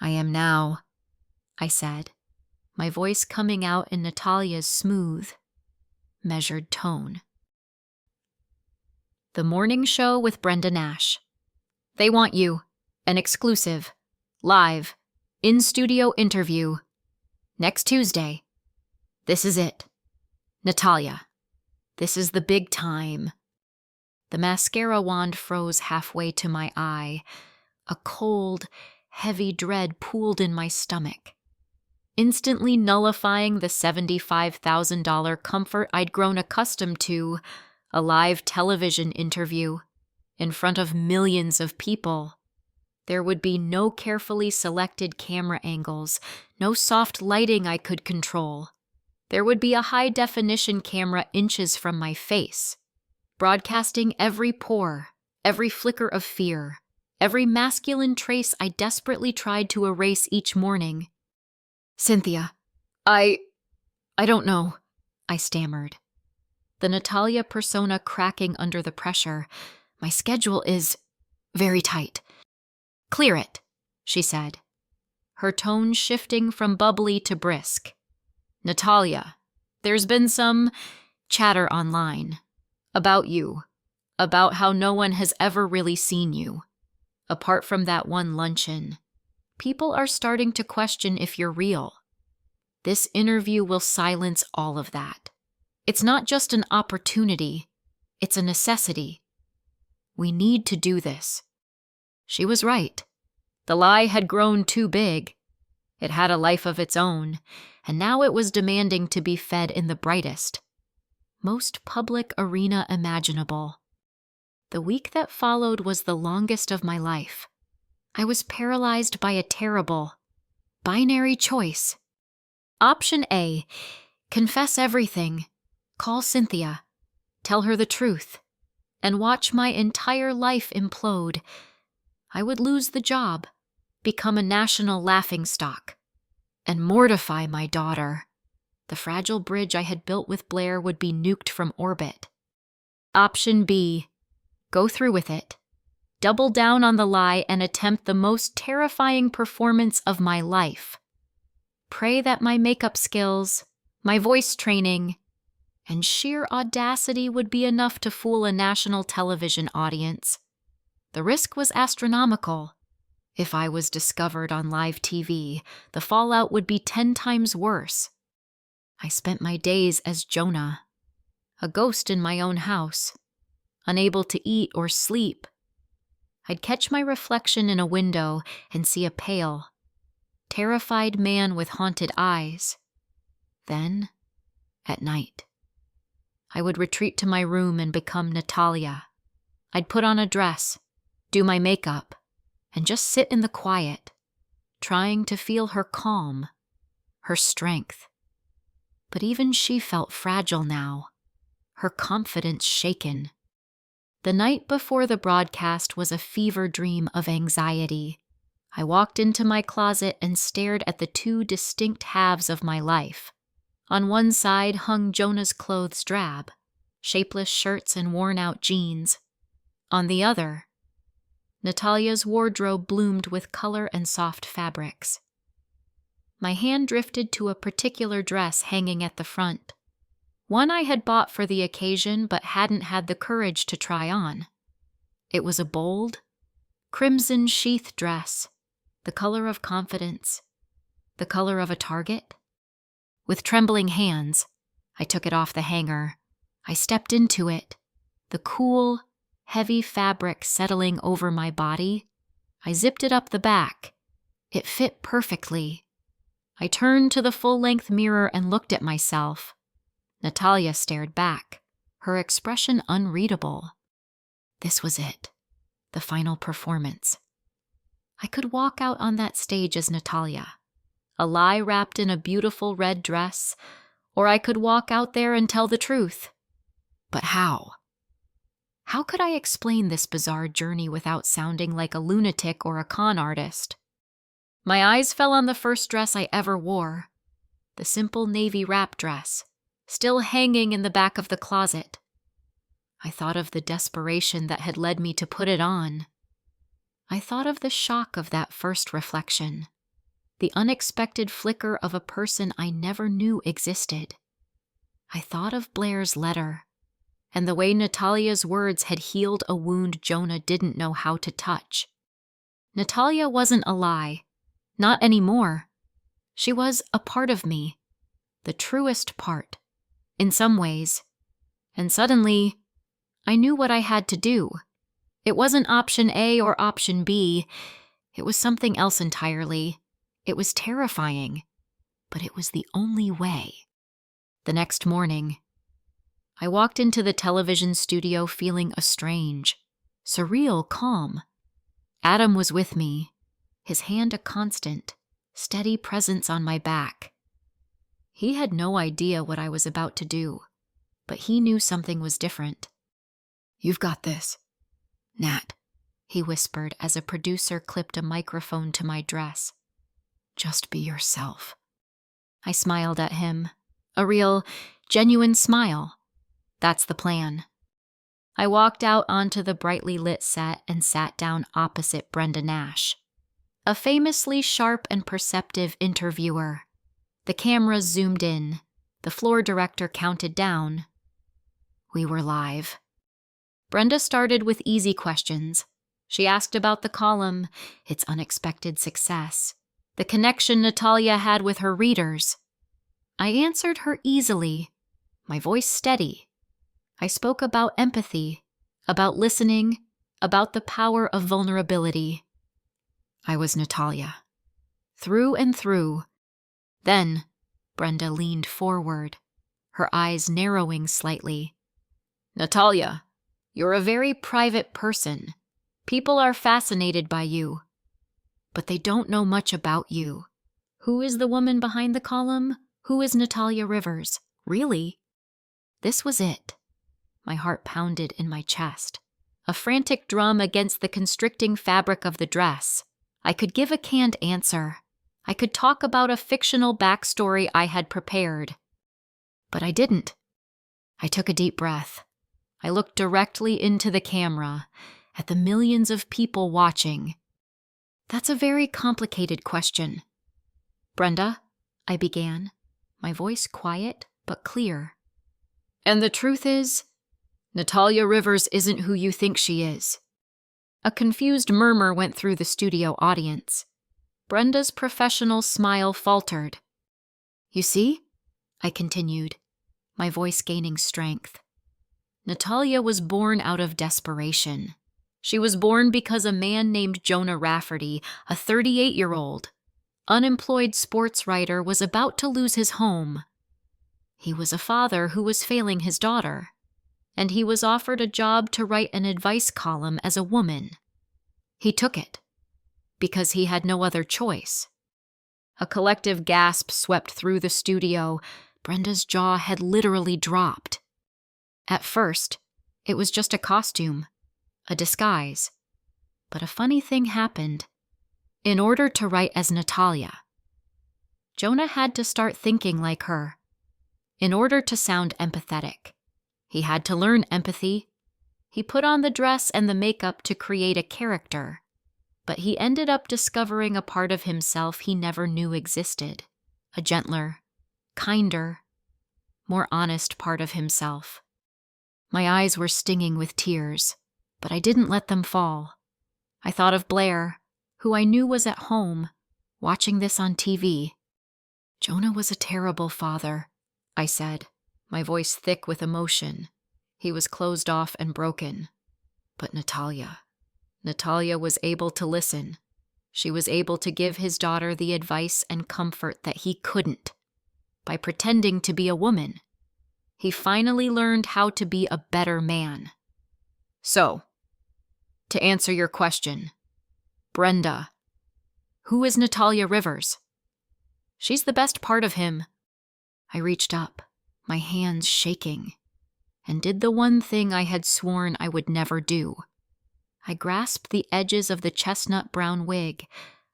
"I am now," I said, my voice coming out in Natalia's smooth, measured tone. The morning show with Brenda Nash. They want you. An exclusive, live, in-studio interview. Next Tuesday. This is it. Natalia. This is the big time. The mascara wand froze halfway to my eye. A cold, heavy dread pooled in my stomach, instantly nullifying the $75,000 comfort I'd grown accustomed to, a live television interview, in front of millions of people. There would be no carefully selected camera angles, no soft lighting I could control. There would be a high-definition camera inches from my face, broadcasting every pore, every flicker of fear, every masculine trace I desperately tried to erase each morning. "Cynthia, I don't know," I stammered, the Natalia persona cracking under the pressure. "My schedule is very tight." "Clear it," she said, her tone shifting from bubbly to brisk. "Natalia, there's been some chatter online about you, about how no one has ever really seen you. Apart from that one luncheon, people are starting to question if you're real. This interview will silence all of that. It's not just an opportunity, it's a necessity. We need to do this." She was right. The lie had grown too big. It had a life of its own, and now it was demanding to be fed in the brightest, most public arena imaginable. The week that followed was the longest of my life. I was paralyzed by a terrible, binary choice. Option A, confess everything, call Cynthia, tell her the truth, and watch my entire life implode. I would lose the job, become a national laughingstock, and mortify my daughter. The fragile bridge I had built with Blair would be nuked from orbit. Option B, go through with it, double down on the lie and attempt the most terrifying performance of my life. Pray that my makeup skills, my voice training, and sheer audacity would be enough to fool a national television audience. The risk was astronomical. If I was discovered on live TV, the fallout would be 10 times worse. I spent my days as Jonah, a ghost in my own house, unable to eat or sleep. I'd catch my reflection in a window and see a pale, terrified man with haunted eyes. Then, at night, I would retreat to my room and become Natalia. I'd put on a dress, do my makeup, and just sit in the quiet, trying to feel her calm, her strength. But even she felt fragile now, her confidence shaken. The night before the broadcast was a fever dream of anxiety. I walked into my closet and stared at the two distinct halves of my life. On one side hung Jonah's clothes drab, shapeless shirts and worn-out jeans. On the other, Natalia's wardrobe bloomed with color and soft fabrics. My hand drifted to a particular dress hanging at the front, one I had bought for the occasion but hadn't had the courage to try on. It was a bold, crimson sheath dress, the color of confidence, the color of a target. With trembling hands, I took it off the hanger. I stepped into it, the cool, heavy fabric settling over my body. I zipped it up the back. It fit perfectly. I turned to the full-length mirror and looked at myself. Natalia stared back, her expression unreadable. This was it, the final performance. I could walk out on that stage as Natalia, a lie wrapped in a beautiful red dress, or I could walk out there and tell the truth. But how? How could I explain this bizarre journey without sounding like a lunatic or a con artist? My eyes fell on the first dress I ever wore, the simple navy wrap dress, still hanging in the back of the closet. I thought of the desperation that had led me to put it on. I thought of the shock of that first reflection, the unexpected flicker of a person I never knew existed. I thought of Blair's letter, and the way Natalia's words had healed a wound Jonah didn't know how to touch. Natalia wasn't a lie, not anymore. She was a part of me, the truest part, in some ways. And suddenly, I knew what I had to do. It wasn't option A or option B. It was something else entirely. It was terrifying, but it was the only way. The next morning, I walked into the television studio feeling a strange, surreal calm. Adam was with me, his hand a constant, steady presence on my back. He had no idea what I was about to do, but he knew something was different. "You've got this, Nat," he whispered as a producer clipped a microphone to my dress. "Just be yourself." I smiled at him, a real, genuine smile. That's the plan. I walked out onto the brightly lit set and sat down opposite Brenda Nash, a famously sharp and perceptive interviewer. The cameras zoomed in. The floor director counted down. We were live. Brenda started with easy questions. She asked about the column, its unexpected success, the connection Natalia had with her readers. I answered her easily, my voice steady. I spoke about empathy, about listening, about the power of vulnerability. I was Natalia, through and through. Then, Brenda leaned forward, her eyes narrowing slightly. "Natalia, you're a very private person. People are fascinated by you, but they don't know much about you. Who is the woman behind the column? Who is Natalia Rivers? Really?" This was it. My heart pounded in my chest, a frantic drum against the constricting fabric of the dress. I could give a canned answer. I could talk about a fictional backstory I had prepared. But I didn't. I took a deep breath. I looked directly into the camera, at the millions of people watching. "That's a very complicated question. Brenda," I began, my voice quiet but clear. "And the truth is, Natalia Rivers isn't who you think she is." A confused murmur went through the studio audience. Brenda's professional smile faltered. "You see?" I continued, my voice gaining strength. "Natalia was born out of desperation. She was born because a man named Jonah Rafferty, a 38-year-old, unemployed sports writer, was about to lose his home. He was a father who was failing his daughter, and he was offered a job to write an advice column as a woman. He took it, because he had no other choice." A collective gasp swept through the studio. Brenda's jaw had literally dropped. At first, it was just a costume, a disguise. But a funny thing happened. In order to write as Natalia, Jonah had to start thinking like her. In order to sound empathetic, he had to learn empathy. He put on the dress and the makeup to create a character, but he ended up discovering a part of himself he never knew existed, a gentler, kinder, more honest part of himself. My eyes were stinging with tears, but I didn't let them fall. I thought of Blair, who I knew was at home, watching this on TV. "Jonah was a terrible father," I said, my voice thick with emotion. He was closed off and broken. But Natalia was able to listen. She was able to give his daughter the advice and comfort that he couldn't. By pretending to be a woman, he finally learned how to be a better man. So, to answer your question, Brenda, who is Natalia Rivers? She's the best part of him. I reached up, my hands shaking, and did the one thing I had sworn I would never do. I grasped the edges of the chestnut brown wig.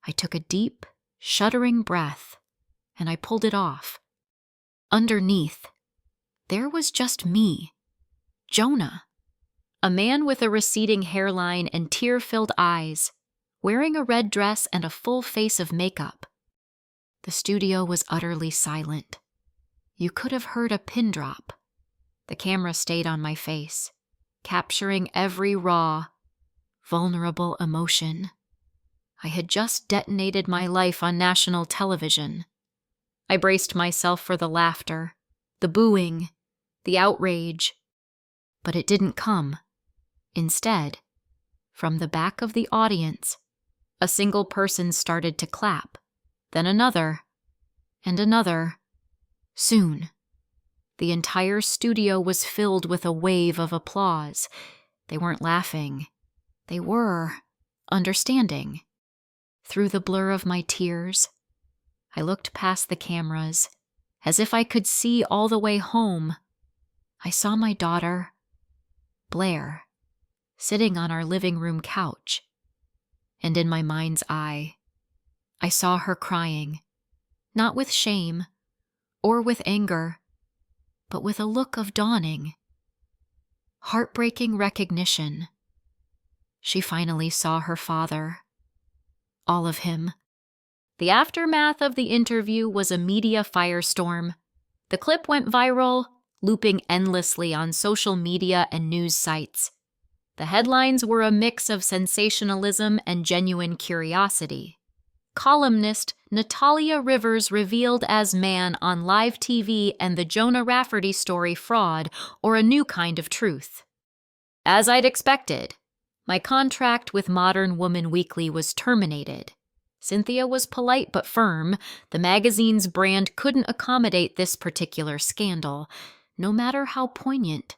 I took a deep, shuddering breath, and I pulled it off. Underneath, there was just me, Jonah, a man with a receding hairline and tear-filled eyes, wearing a red dress and a full face of makeup. The studio was utterly silent. You could have heard a pin drop. The camera stayed on my face, capturing every raw, vulnerable emotion. I had just detonated my life on national television. I braced myself for the laughter, the booing, the outrage. But it didn't come. Instead, from the back of the audience, a single person started to clap, then another, and another. Soon, the entire studio was filled with a wave of applause. They weren't laughing. They were understanding. Through the blur of my tears, I looked past the cameras, as if I could see all the way home. I saw my daughter, Blair, sitting on our living room couch. And in my mind's eye, I saw her crying, not with shame or with anger, but with a look of dawning, heartbreaking recognition. She finally saw her father. All of him. The aftermath of the interview was a media firestorm. The clip went viral, looping endlessly on social media and news sites. The headlines were a mix of sensationalism and genuine curiosity. Columnist Natalia Rivers revealed as man on live TV and the Jonah Rafferty story fraud or a new kind of truth. As I'd expected, my contract with Modern Woman Weekly was terminated. Cynthia was polite but firm. The magazine's brand couldn't accommodate this particular scandal, no matter how poignant.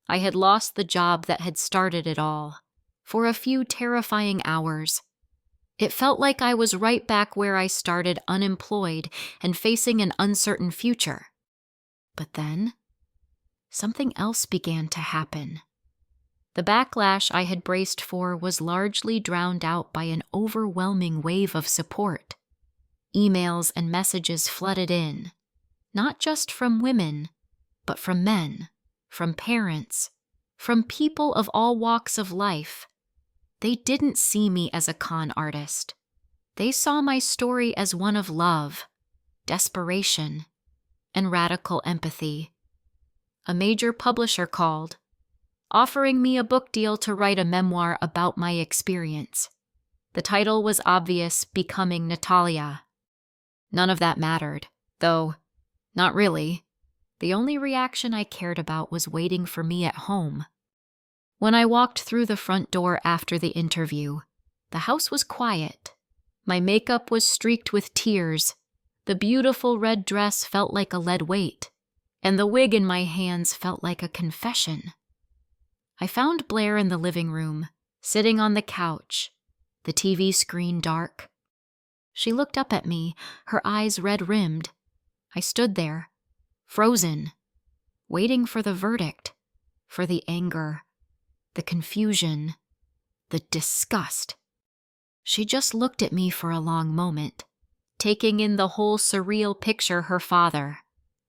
I had lost the job that had started it all, for a few terrifying hours. It felt like I was right back where I started, unemployed and facing an uncertain future. But then, something else began to happen. The backlash I had braced for was largely drowned out by an overwhelming wave of support. Emails and messages flooded in, not just from women, but from men, from parents, from people of all walks of life. They didn't see me as a con artist. They saw my story as one of love, desperation, and radical empathy. A major publisher called, offering me a book deal to write a memoir about my experience. The title was obvious: Becoming Natalia. None of that mattered, though, not really. The only reaction I cared about was waiting for me at home. When I walked through the front door after the interview, the house was quiet. My makeup was streaked with tears. The beautiful red dress felt like a lead weight, and the wig in my hands felt like a confession. I found Blair in the living room, sitting on the couch, the TV screen dark. She looked up at me, her eyes red-rimmed. I stood there, frozen, waiting for the verdict, for the anger, the confusion, the disgust. She just looked at me for a long moment, taking in the whole surreal picture her father,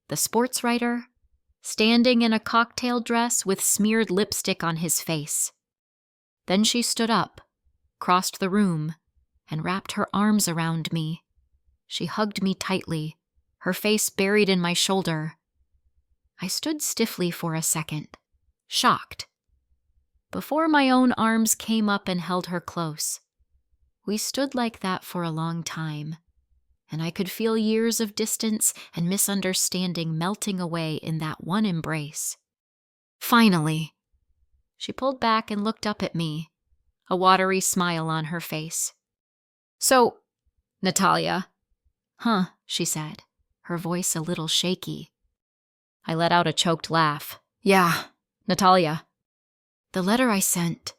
the sports writer, standing in a cocktail dress with smeared lipstick on his face. Then she stood up, crossed the room, and wrapped her arms around me. She hugged me tightly, her face buried in my shoulder. I stood stiffly for a second, shocked, before my own arms came up and held her close. We stood like that for a long time, and I could feel years of distance and misunderstanding melting away in that one embrace. Finally, she pulled back and looked up at me, a watery smile on her face. So, Natalia. Huh, she said, her voice a little shaky. I let out a choked laugh. Yeah, Natalia. The letter I sent,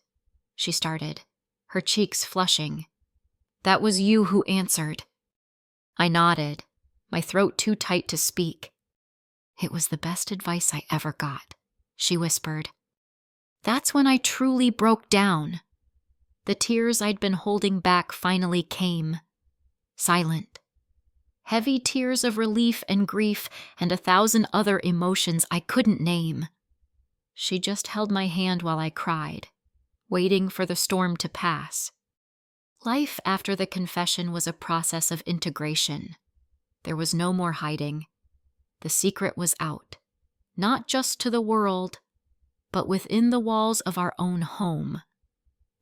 she started, her cheeks flushing. That was you who answered. I nodded, my throat too tight to speak. It was the best advice I ever got, she whispered. That's when I truly broke down. The tears I'd been holding back finally came. Silent. Heavy tears of relief and grief and 1,000 other emotions I couldn't name. She just held my hand while I cried, waiting for the storm to pass. Life after the confession was a process of integration. There was no more hiding. The secret was out, not just to the world, but within the walls of our own home.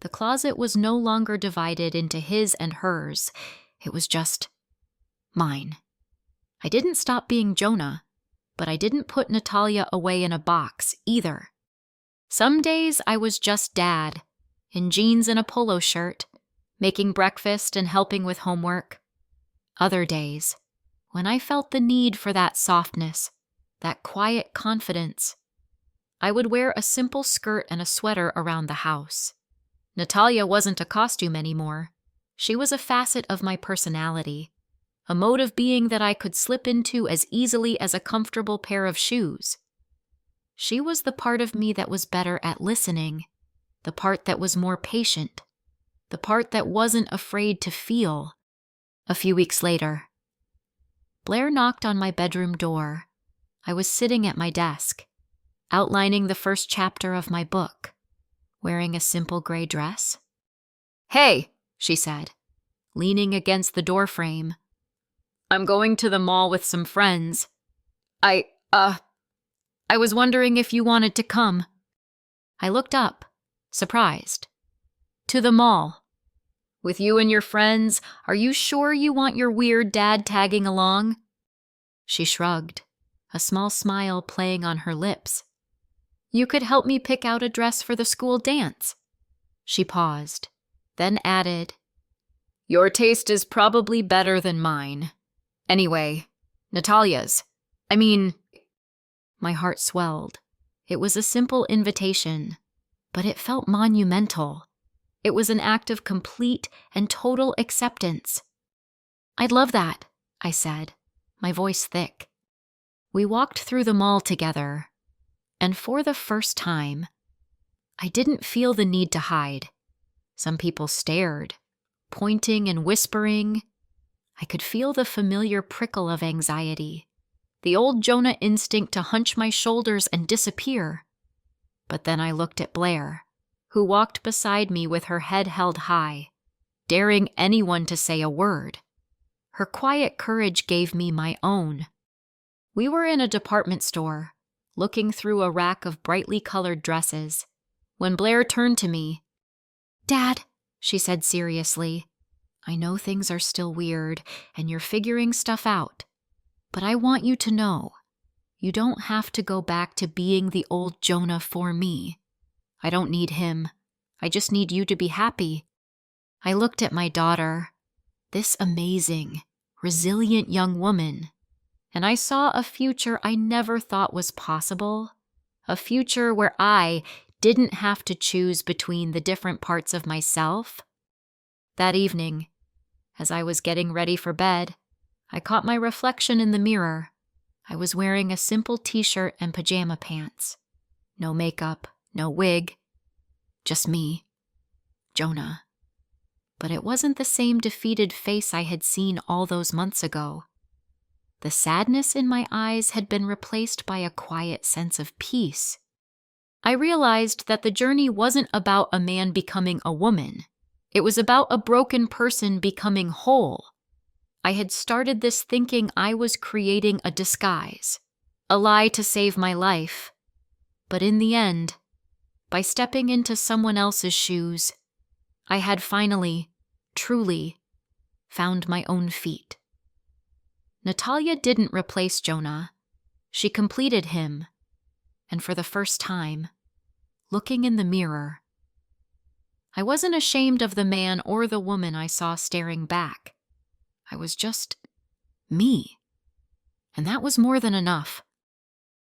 The closet was no longer divided into his and hers. It was just mine. I didn't stop being Jonah, but I didn't put Natalia away in a box either. Some days I was just Dad, in jeans and a polo shirt, making breakfast and helping with homework. Other days, when I felt the need for that softness, that quiet confidence, I would wear a simple skirt and a sweater around the house. Natalia wasn't a costume anymore. She was a facet of my personality, a mode of being that I could slip into as easily as a comfortable pair of shoes. She was the part of me that was better at listening, the part that was more patient, the part that wasn't afraid to feel. A few weeks later, Blair knocked on my bedroom door. I was sitting at my desk, outlining the first chapter of my book, wearing a simple gray dress. Hey, she said, leaning against the doorframe. I'm going to the mall with some friends. I was wondering if you wanted to come. I looked up, surprised. To the mall. With you and your friends, are you sure you want your weird dad tagging along? She shrugged, a small smile playing on her lips. You could help me pick out a dress for the school dance. She paused, then added, Your taste is probably better than mine. Anyway, Natalia's. My heart swelled. It was a simple invitation, but it felt monumental. It was an act of complete and total acceptance. "I'd love that," I said, my voice thick. We walked through the mall together, and for the first time, I didn't feel the need to hide. Some people stared, pointing and whispering. I could feel the familiar prickle of anxiety, the old Jonah instinct to hunch my shoulders and disappear. But then I looked at Blair, who walked beside me with her head held high, daring anyone to say a word. Her quiet courage gave me my own. We were in a department store, looking through a rack of brightly colored dresses, when Blair turned to me. "Dad," she said seriously, "I know things are still weird and you're figuring stuff out, but I want you to know, you don't have to go back to being the old Jonah for me. I don't need him. I just need you to be happy." I looked at my daughter, this amazing, resilient young woman, and I saw a future I never thought was possible, a future where I didn't have to choose between the different parts of myself. That evening, as I was getting ready for bed, I caught my reflection in the mirror. I was wearing a simple t-shirt and pajama pants. No makeup, no wig, just me, Jonah. But it wasn't the same defeated face I had seen all those months ago. The sadness in my eyes had been replaced by a quiet sense of peace. I realized that the journey wasn't about a man becoming a woman. It was about a broken person becoming whole. I had started this thinking I was creating a disguise, a lie to save my life. But in the end, by stepping into someone else's shoes, I had finally, truly, found my own feet. Natalia didn't replace Jonah. She completed him. And for the first time, looking in the mirror, I wasn't ashamed of the man or the woman I saw staring back. I was just me. And that was more than enough.